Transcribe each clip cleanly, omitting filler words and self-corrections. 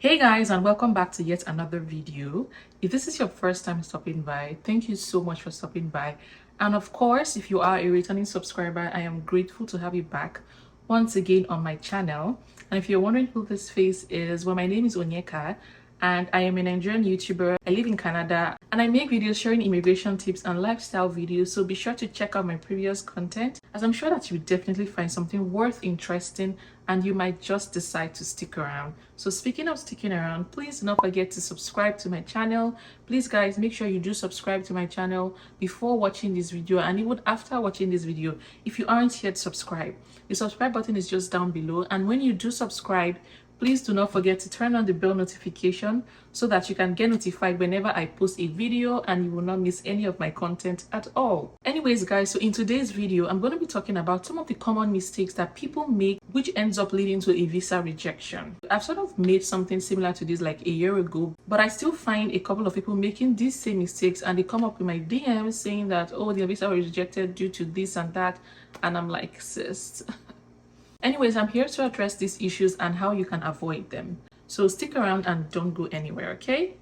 Hey guys, and welcome back to yet another video. If this is your first time stopping by, thank you so much for stopping by. And of course, if you are a returning subscriber, I am grateful to have you back once again on my channel. And if you're wondering who this face is, well, my name is Onyeka and I am a Nigerian YouTuber. I live in Canada and I make videos sharing immigration tips and lifestyle videos, so be sure to check out my previous content, as I'm sure that you will definitely find something worth interesting and you might just decide to stick around. So speaking of sticking around, please do not forget to subscribe to my channel. Please guys, make sure you do subscribe to my channel before watching this video and even after watching this video. If you aren't yet subscribed, the subscribe button is just down below, and when you do subscribe, please do not forget to turn on the bell notification so that you can get notified whenever I post a video and you will not miss any of my content at all. Anyways guys, so in today's video, I'm going to be talking about some of the common mistakes that people make which ends up leading to a visa rejection. I've sort of made something similar to this like a year ago, but I still find a couple of people making these same mistakes and they come up with my DMs saying that, oh, their visa was rejected due to this and that, and I'm like, sis. Anyways, I'm here to address these issues and how you can avoid them. So stick around and don't go anywhere, okay?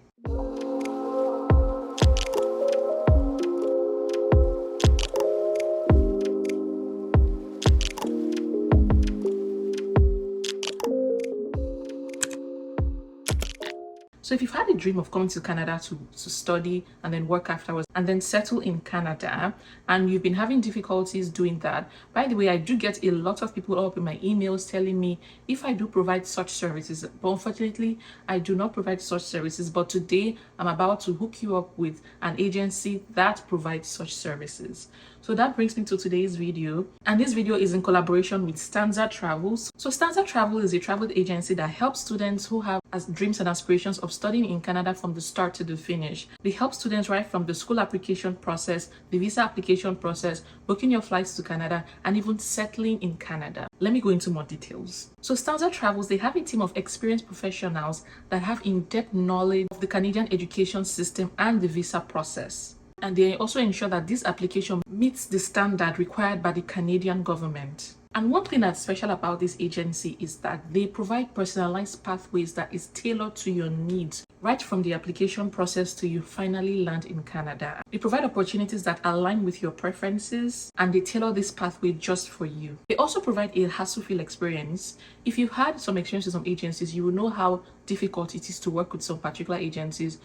So if you've had a dream of coming to Canada to study and then work afterwards and then settle in Canada, and you've been having difficulties doing that, by the way, I do get a lot of people up in my emails telling me if I do provide such services. But unfortunately, I do not provide such services. But today, I'm about to hook you up with an agency that provides such services. So that brings me to today's video, and this video is in collaboration with Stanza Travels. So Stanza Travel is a travel agency that helps students who have dreams and aspirations of studying in Canada from the start to the finish. They help students right from the school application process, the visa application process, booking your flights to Canada, and even settling in Canada. Let me go into more details. So Stanza Travels, they have a team of experienced professionals that have in-depth knowledge of the Canadian education system and the visa process. And they also ensure that this application meets the standard required by the Canadian government. And one thing that's special about this agency is that they provide personalized pathways that is tailored to your needs, right from the application process to you finally land in Canada. They provide opportunities that align with your preferences, and they tailor this pathway just for you. They also provide a hassle-free experience. If you've had some experience with some agencies, you will know how difficult it is to work with some particular agencies.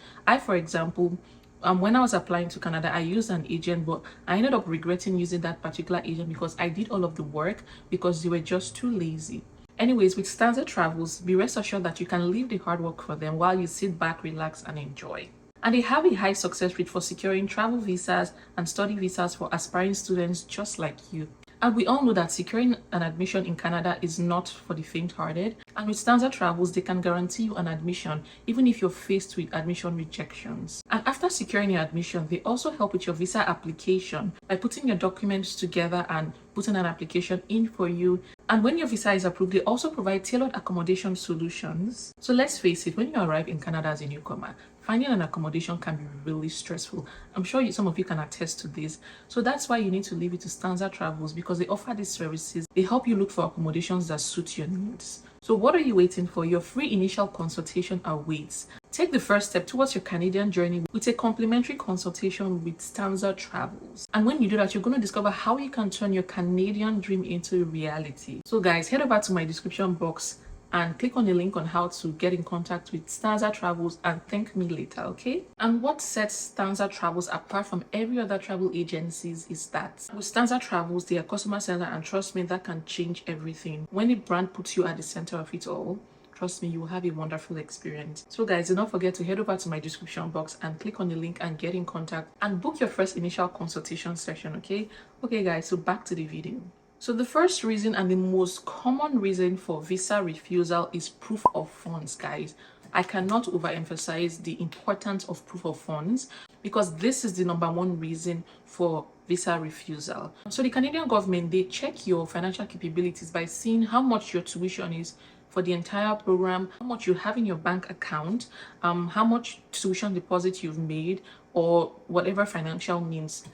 For example, when I was applying to Canada, I used an agent, but I ended up regretting using that particular agent because I did all of the work because they were just too lazy. Anyways, with Stanza Travels, be rest assured that you can leave the hard work for them while you sit back, relax, and enjoy. And they have a high success rate for securing travel visas and study visas for aspiring students just like you. And we all know that securing an admission in Canada is not for the faint-hearted. And with Stanza Travels, they can guarantee you an admission even if you're faced with admission rejections. And after securing your admission, they also help with your visa application by putting your documents together and putting an application in for you. And when your visa is approved, they also provide tailored accommodation solutions. So let's face it, when you arrive in Canada as a newcomer, finding an accommodation can be really stressful. I'm sure some of you can attest to this. So that's why you need to leave it to Stanza Travels, because they offer these services. They help you look for accommodations that suit your needs. So what are you waiting for? Your free initial consultation awaits. Take the first step towards your Canadian journey with a complimentary consultation with Stanza Travels. And when you do that, you're going to discover how you can turn your Canadian dream into reality. So guys, head over to my description box and click on the link on how to get in contact with Stanza Travels and thank me later, okay? And what sets Stanza Travels apart from every other travel agencies is that with Stanza Travels, they are customer center, and trust me, that can change everything. When a brand puts you at the center of it all, trust me, you will have a wonderful experience. So guys, do not forget to head over to my description box and click on the link and get in contact and book your first initial consultation session, okay? Okay guys, so back to the video. So the first reason and the most common reason for visa refusal is proof of funds, guys. I cannot overemphasize the importance of proof of funds because this is the #1 reason for visa refusal. So the Canadian government, they check your financial capabilities by seeing how much your tuition is for the entire program, how much you have in your bank account, how much tuition deposit you've made, or whatever financial means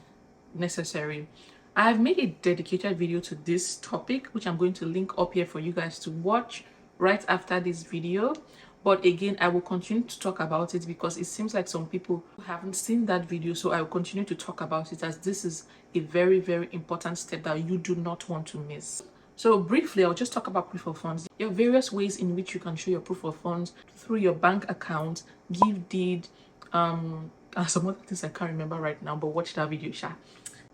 necessary. I have made a dedicated video to this topic, which I'm going to link up here for you guys to watch right after this video. But again, I will continue to talk about it because it seems like some people haven't seen that video, so I will continue to talk about it as this is a very, very important step that you do not want to miss. So briefly, I'll just talk about proof of funds. There are various ways in which you can show your proof of funds through your bank account, give deed, and some other things I can't remember right now, but watch that video, sha.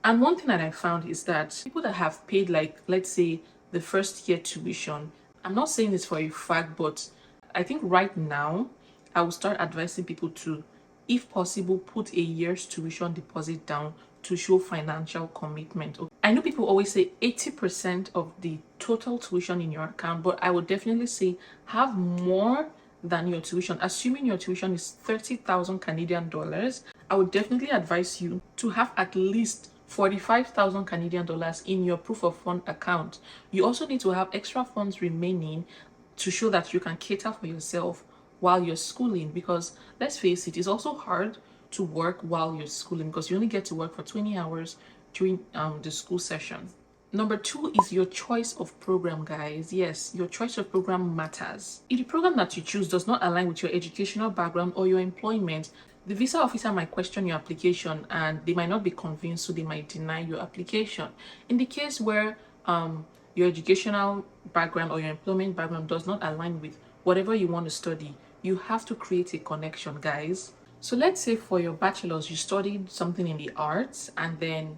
And one thing that I found is that people that have paid, like, let's say the first year tuition, I'm not saying this for a fact, but I think right now I will start advising people to, if possible, put a year's tuition deposit down to show financial commitment. I know people always say 80% of the total tuition in your account, but I would definitely say have more than your tuition. Assuming your tuition is 30,000 Canadian dollars, I would definitely advise you to have at least 45,000 Canadian dollars in your proof of fund account. You also need to have extra funds remaining to show that you can cater for yourself while you're schooling, because let's face it, it's also hard to work while you're schooling because you only get to work for 20 hours during the school session. Number 2 is your choice of program, guys. Yes, your choice of program matters. If the program that you choose does not align with your educational background or your employment, the visa officer might question your application and they might not be convinced, so they might deny your application. In the case where your educational background or your employment background does not align with whatever you want to study, you have to create a connection, guys. So let's say for your bachelor's, you studied something in the arts and then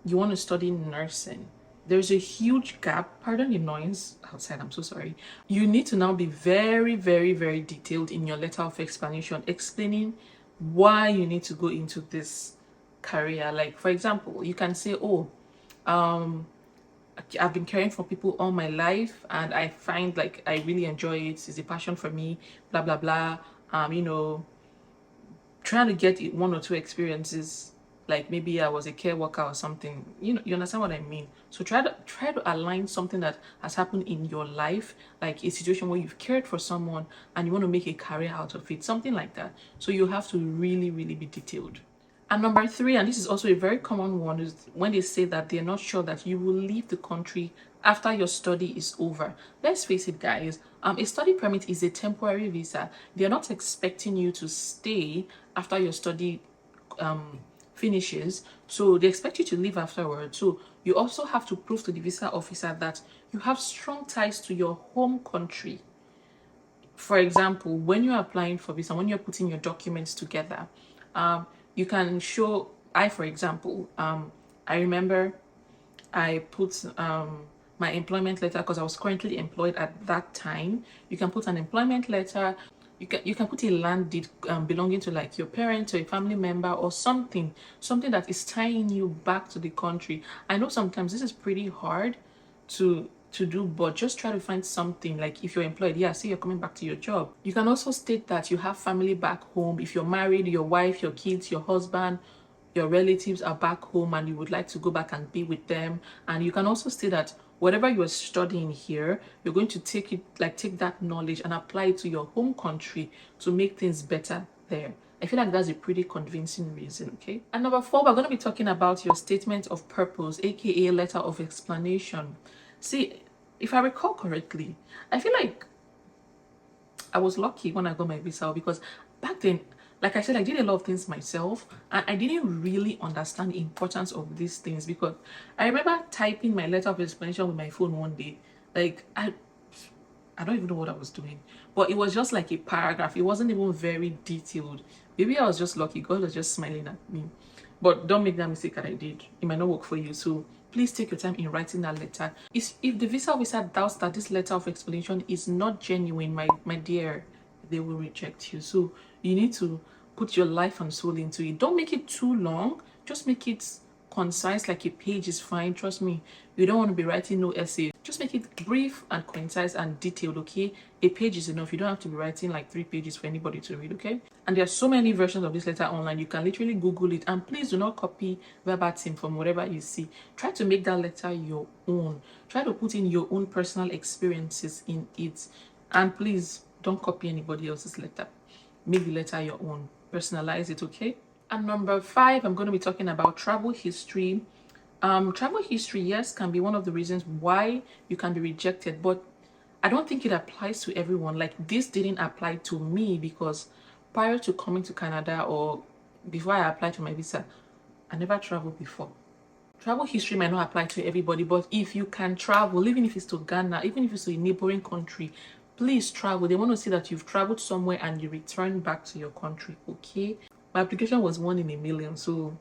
you want to study nursing. There's a huge gap. Pardon the noise outside, I'm so sorry. You need to now be very, very, very detailed in your letter of explanation, explaining why you need to go into this career. Like, for example, you can say, oh, I've been caring for people all my life and I find like I really enjoy it. It's a passion for me, blah, blah, blah. You know, trying to get 1 or 2 experiences, like maybe I was a care worker or something. You know, you understand what I mean? So try to align something that has happened in your life, like a situation where you've cared for someone and you want to make a career out of it, something like that. So you have to really, really be detailed. And number 3, and this is also a very common one, is when they say that they're not sure that you will leave the country after your study is over. Let's face it, guys, a study permit is a temporary visa. They're not expecting you to stay after your study finishes, so they expect you to leave afterwards. So you also have to prove to the visa officer that you have strong ties to your home country. For example, when you're applying for visa, when you're putting your documents together, you can show, for example, I remember I put my employment letter because I was currently employed at that time. You can put an employment letter. You can put a land deed belonging to like your parents or a family member or something that is tying you back to the country. I know sometimes this is pretty hard to do, but just try to find something. Like if you're employed, yeah, say you're coming back to your job. You can also state that you have family back home. If you're married, your wife, your kids, your husband, your relatives are back home and you would like to go back and be with them. And you can also state that whatever you're studying here, you're going to take that knowledge and apply it to your home country to make things better there. I feel like that's a pretty convincing reason, okay? And number 4, we're going to be talking about your statement of purpose, aka letter of explanation. See, if I recall correctly, I feel like I was lucky when I got my visa because back then, like I said, I did a lot of things myself and I didn't really understand the importance of these things because I remember typing my letter of explanation with my phone one day. Like, I don't even know what I was doing, but it was just like a paragraph. It wasn't even very detailed. Maybe I was just lucky. God was just smiling at me. But don't make that mistake that I did. It might not work for you. So please take your time in writing that letter. If the visa officer doubts that this letter of explanation is not genuine, my dear, they will reject you. So you need to put your life and soul into it. Don't make it too long. Just make it concise, like a page is fine. Trust me, you don't want to be writing no essay. Just make it brief and concise and detailed, okay? A page is enough. You don't have to be writing like 3 pages for anybody to read, okay? And there are so many versions of this letter online. You can literally Google it, and please do not copy verbatim from whatever you see. Try to make that letter your own. Try to put in your own personal experiences in it, and please don't copy anybody else's letter. Make the letter your own. Personalize it, okay? And number 5, I'm going to be talking about travel history. Travel history, yes, can be one of the reasons why you can be rejected, but I don't think it applies to everyone. Like, this didn't apply to me because prior to coming to Canada, or before I applied for my visa, I never traveled before. Travel history might not apply to everybody, but if you can travel, even if it's to Ghana, even if it's to a neighboring country, please travel. They want to see that you've traveled somewhere and you return back to your country, okay? My application was 1 in a million, so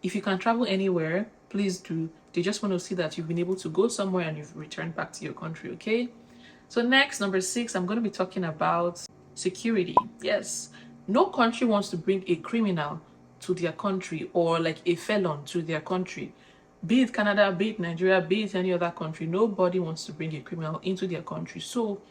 if you can travel anywhere, please do. They just want to see that you've been able to go somewhere and you've returned back to your country, okay? So next, number 6, I'm going to be talking about security. Yes, no country wants to bring a criminal to their country, or like a felon to their country. Be it Canada, be it Nigeria, be it any other country, nobody wants to bring a criminal into their country. So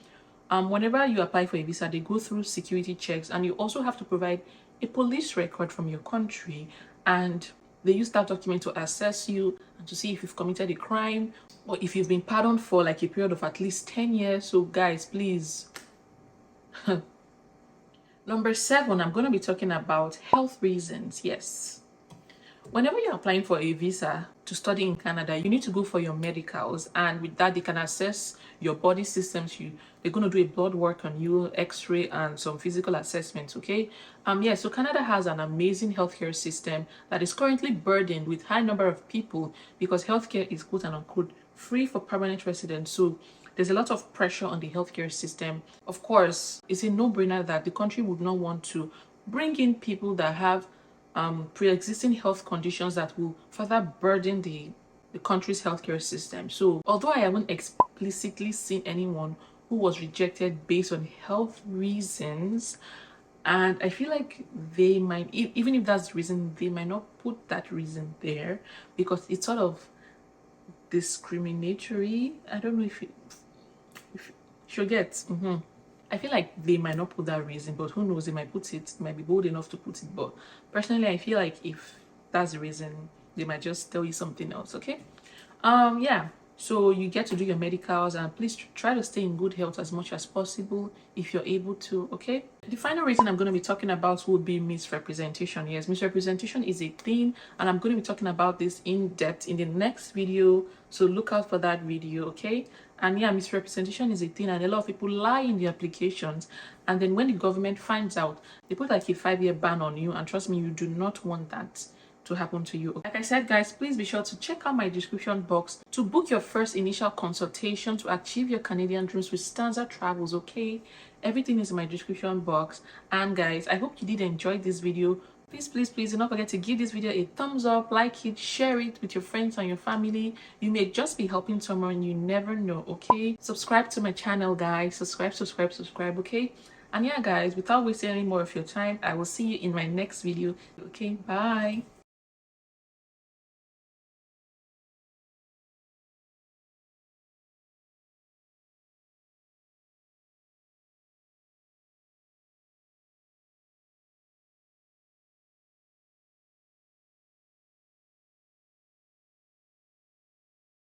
whenever you apply for a visa, they go through security checks, and you also have to provide a police record from your country, and they use that document to assess you and to see if you've committed a crime or if you've been pardoned for like a period of at least 10 years. So guys, please. Number 7, I'm going to be talking about health reasons. Yes. Whenever you're applying for a visa to study in Canada, you need to go for your medicals, and with that they can assess your body systems. They're going to do a blood work on you, x-ray, and some physical assessments, okay? Yeah, so Canada has an amazing healthcare system that is currently burdened with high number of people because healthcare is quote and unquote free for permanent residents. So there's a lot of pressure on the healthcare system. Of course, it's a no-brainer that the country would not want to bring in people that have pre-existing health conditions that will further burden the country's healthcare system. So although I haven't explicitly seen anyone who was rejected based on health reasons, and I feel like they might, even if that's the reason, they might not put that reason there because it's sort of discriminatory. I don't know if you get. I feel like they might not put that reason, but who knows, they might put it, might be bold enough to put it. But personally, I feel like if that's the reason, they might just tell you something else, okay? Yeah, so you get to do your medicals, and please try to stay in good health as much as possible if you're able to, okay? The final reason I'm going to be talking about would be misrepresentation. Yes, misrepresentation is a thing, and I'm going to be talking about this in depth in the next video, so look out for that video, okay? And yeah, misrepresentation is a thing, and a lot of people lie in the applications, and then when the government finds out, they put like a 5-year ban on you, and trust me, you do not want that to happen to you. Like I said, guys, please be sure to check out my description box to book your first initial consultation to achieve your Canadian dreams with Stanza Travels, okay? Everything is in my description box. And guys, I hope you did enjoy this video. Please do not forget to give this video a thumbs up, like it, share it with your friends and your family. You may just be helping someone, you never know, okay? Subscribe to my channel, guys. Subscribe, okay? And yeah, guys, without wasting any more of your time, I will see you in my next video, okay? Bye.